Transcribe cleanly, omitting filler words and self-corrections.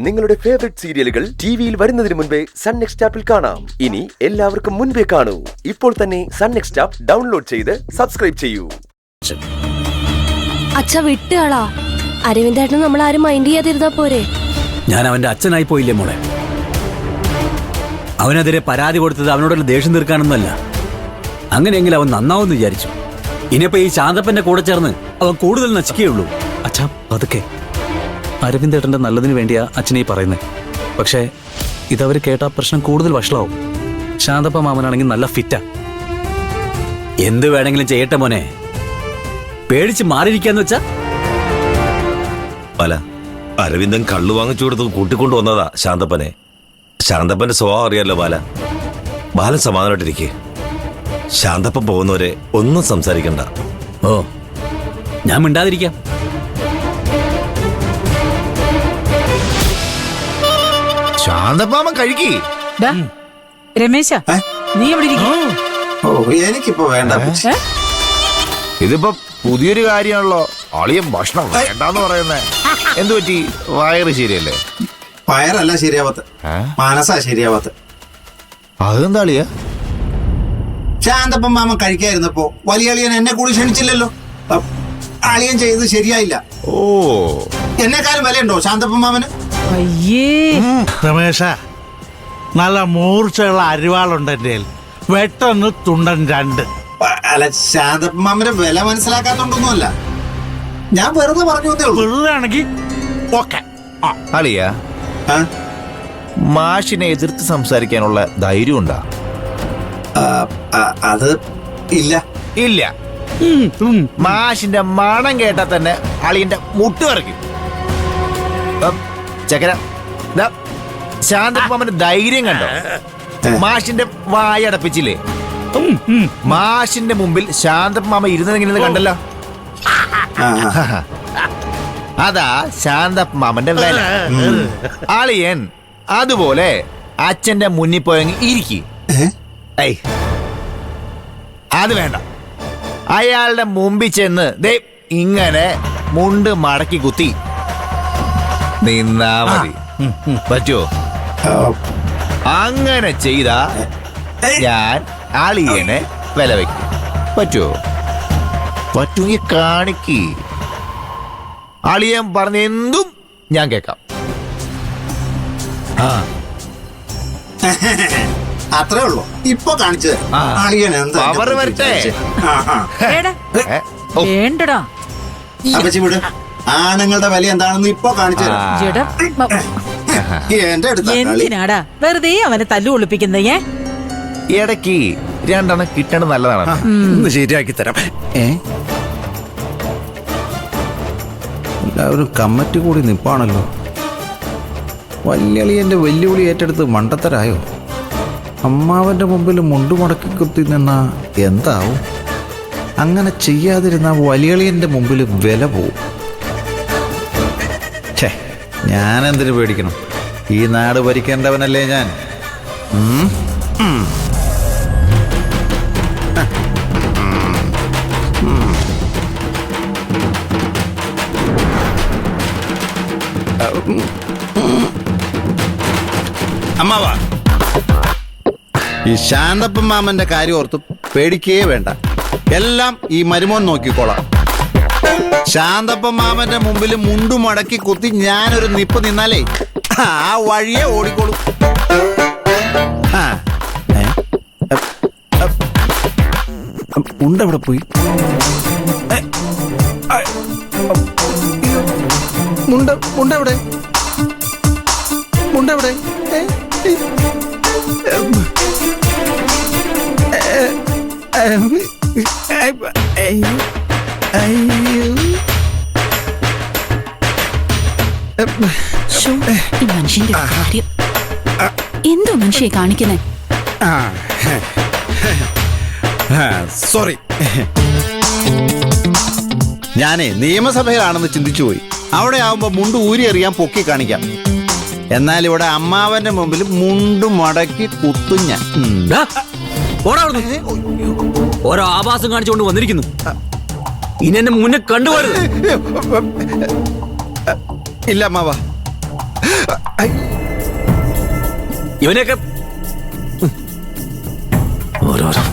നിങ്ങളുടെ ഫേവറേറ്റ് സീരിയലുകൾ ടിവിയിൽ വരുന്നതിന് മുൻപേ സൺ നെക്സ്റ്റ് ആപ്പിൽ കാണാം. ഇനി എല്ലാവർക്കും മുൻപേ കാണൂ. ഇപ്പോൾ തന്നെ സൺ നെക്സ്റ്റ് ആപ്പ് ഡൗൺലോഡ് ചെയ്ത് സബ്സ്ക്രൈബ് ചെയ്യൂ. അച്ഛ വിട്ടുകളാ, അരവിന്ദേട്ടൻ നമ്മൾ ആരും മൈൻഡ് ചെയ്യാതിരുന്നാ പോരെ. ഞാൻ അവന്റെ അച്ഛനായി പോയില്ലേ മോളെ. അവനെതിരെ പരാതി കൊടുത്തത് അവനോടുള്ള ദേഷ്യം തീർക്കാനൊന്നുമല്ല. അങ്ങനെയെങ്കിൽ അവൻ നന്നാവെന്ന് വിചാരിച്ചു. ഇനിയിപ്പോ ഈ ശാന്തപ്പന്റെ കൂടെ ചേർന്ന് അവൻ കൂടുതൽ നശിക്കുകയുള്ളൂ. അച്ഛാ പതുക്കെ, അരവിന്ദേട്ടന്റെ നല്ലതിന് വേണ്ടിയാ അച്ഛനെ ഈ പറയുന്നത്. പക്ഷേ ഇതവര് കേട്ടാ പ്രശ്നം കൂടുതൽ വഷളാവും. ശാന്തപ്പ മാമനാണെങ്കിൽ നല്ല ഫിറ്റാ. എന്ത് വേണമെങ്കിലും ചെയ്യട്ടെ മോനെ, പേടിച്ച് മാറിയിരിക്കാന്ന് വെച്ചാ. അല്ല, അരവിന്ദൻ കള്ളു വാങ്ങിച്ചു കൊടുത്ത് കൂട്ടിക്കൊണ്ടു വന്നതാ ശാന്തപ്പനെ. ശാന്തപ്പന്റെ സ്വഭാവം അറിയാലോ ബാല. ബാലൻ സമാധാനമായിട്ടിരിക്കേ. ശാന്തപ്പൻ പോകുന്നവരെ ഒന്നും സംസാരിക്കണ്ട. ഓ, ഞാൻ മിണ്ടാതിരിക്കാം. ശാന്തപ്പാമൻ കഴിക്കേ. രമേശ, നീ എവിടെ ഇരിക്കും? ഓ, എനിക്കിപ്പോ വേണ്ട. ഇതിപ്പോ പുതിയൊരു കാര്യമാണല്ലോ. അളിയൻ ഭക്ഷണം വേണ്ടെന്ന് പറയുന്നേ. എന്തു പറ്റി? വയറ് ശരിയല്ലേ? വയറല്ല ശരിയാവാത്ത, മനസ്സാ ശരിയാവാത്ത. അതെന്താ അളിയ? ശാന്തപ്പം മാമൻ കഴിക്കായിരുന്നപ്പോ വലിയ അളിയൻ എന്നെ കൂടി ക്ഷണിച്ചില്ലല്ലോ. അളിയൻ ചെയ്തത് ശരിയായില്ല. ഓ, എന്നെക്കാളും വിലയുണ്ടോ ശാന്തപ്പം മാമന്? അയ്യേ രമേശ, നല്ല മൂർച്ചയുള്ള അരിവാളുണ്ട് എന്റെ കയ്യിൽ. വെട്ടൊന്ന് തുണ്ടൻ രണ്ട്. അല്ല, ശാന്തപ്പം മാമന്റെ വില മനസ്സിലാക്കാത്തോണ്ടൊന്നുമല്ല, ഞാൻ വെറുതെ പറഞ്ഞു എന്നേ ഉള്ളൂ. വെറുതെ ആണെങ്കിൽ ഓക്കെ. അളിയ, മാഷിനെ എതിർത്ത് സംസാരിക്കാനുള്ള ധൈര്യം ഉണ്ടാ? അത് ഇല്ല. ഇല്ല. മാഷിന്റെ മണം കേട്ടാ തന്നെ അളിയന്റെ മുട്ട് കറക്കും. ചക്കര, ശാന്തപ്പമ്മന്റെ ധൈര്യം കണ്ടോ? മാഷിന്റെ വായടപ്പിച്ചില്ലേ? മാഷിന്റെ മുമ്പിൽ ശാന്തപ്പമ്മ ഇരുന്നെങ്ങനെ കണ്ടല്ലോ. അതാ ശാന്തപ്പമ്മന്റെ വില. അളിയൻ അതുപോലെ അച്ഛന്റെ മുന്നിൽ പോയെങ്കിൽ ഇരിക്കും. അത് വേണ്ട. അയാളുടെ മുമ്പിൽ ചെന്ന് ദേ ഇങ്ങനെ മുണ്ട് മടക്കി കുത്തി നിന്നാ മതി. പറ്റുമോ? അങ്ങനെ ചെയ്താ ഞാൻ അളിയനെ വില വയ്ക്കും. പറ്റുമോ? പറ്റുമെങ്കിൽ കാണിക്ക്. അളിയൻ പറഞ്ഞ എന്തും ഞാൻ കേൾക്കാം. അത്രേ ഉള്ളൂ. ഇപ്പൊ കാണിച്ചത് അളിയൻ എന്താ പവർ വരട്ടെ. വേണ്ടടാ. അപ്പച്ചി വിട്. ആണുങ്ങളുടെ വില എന്താണെന്ന് ഇപ്പൊ കാണിച്ചു എന്റെ അടുത്ത്. എന്തിനാടാ വെറുതെ അവനെ തല്ലു ഒളിപ്പിക്കുന്നത്? ഇടയ്ക്ക് രണ്ടെണ്ണം കിട്ടണത് നല്ലതാണ്. ശരിയാക്കി തരാം. എല്ലാവരും കമ്മിറ്റി കൂടി നിപ്പാണല്ലോ. വല്യളിയന്റെ വെല്ലുവിളി ഏറ്റെടുത്ത് മണ്ടത്തരായോ? അമ്മാവന്റെ മുമ്പിൽ മുണ്ടുമടക്കി കുത്തി നിന്നാ എന്താവും? അങ്ങനെ ചെയ്യാതിരുന്ന വലിയളിയന്റെ മുമ്പിൽ വില പോവും. ഛേ, ഞാനെന്തിനു പേടിക്കണം? ഈ നാട് ഭരിക്കേണ്ടവനല്ലേ ഞാൻ. അമ്മാവാ, ഈ ശാന്തപ്പൻ മാമന്റെ കാര്യം ഓർത്ത് പേടിക്കേ വേണ്ട. എല്ലാം ഈ മരുമോൻ നോക്കിക്കോളാം. ശാന്തപ്പൻ മാമന്റെ മുമ്പിൽ മുണ്ടു മടക്കി കുത്തി ഞാനൊരു നിപ്പ് നിന്നാലേ ആ വഴിയെ ഓടിക്കോളും. മുണ്ടെവിടെ പോയി? മുണ്ടെവിടെ? മുണ്ടെവിടെ? ഈ മനുഷ്യന്റെ കാര്യം എന്തോ മനുഷ്യ കാണിക്കുന്നേ. സോറി, ഞാനേ നിയമസഭയിലാണെന്ന് ചിന്തിച്ചുപോയി. അവിടെ ആവുമ്പോ മുണ്ട് ഊരി എറിയാൻ പൊക്കി കാണിക്കാം. എന്നാൽ ഇവിടെ അമ്മാവന്റെ മുമ്പിൽ മുണ്ടു മടക്കി കുത്തും ഞാൻ. ഓരോ ആഭാസം കാണിച്ചുകൊണ്ട് വന്നിരിക്കുന്നു. ഇനി എന്നെ മുന്നേ കണ്ടുപോരുത്. ഇല്ല അമ്മാവ, ഇവനെയൊക്കെ ഓരോരോ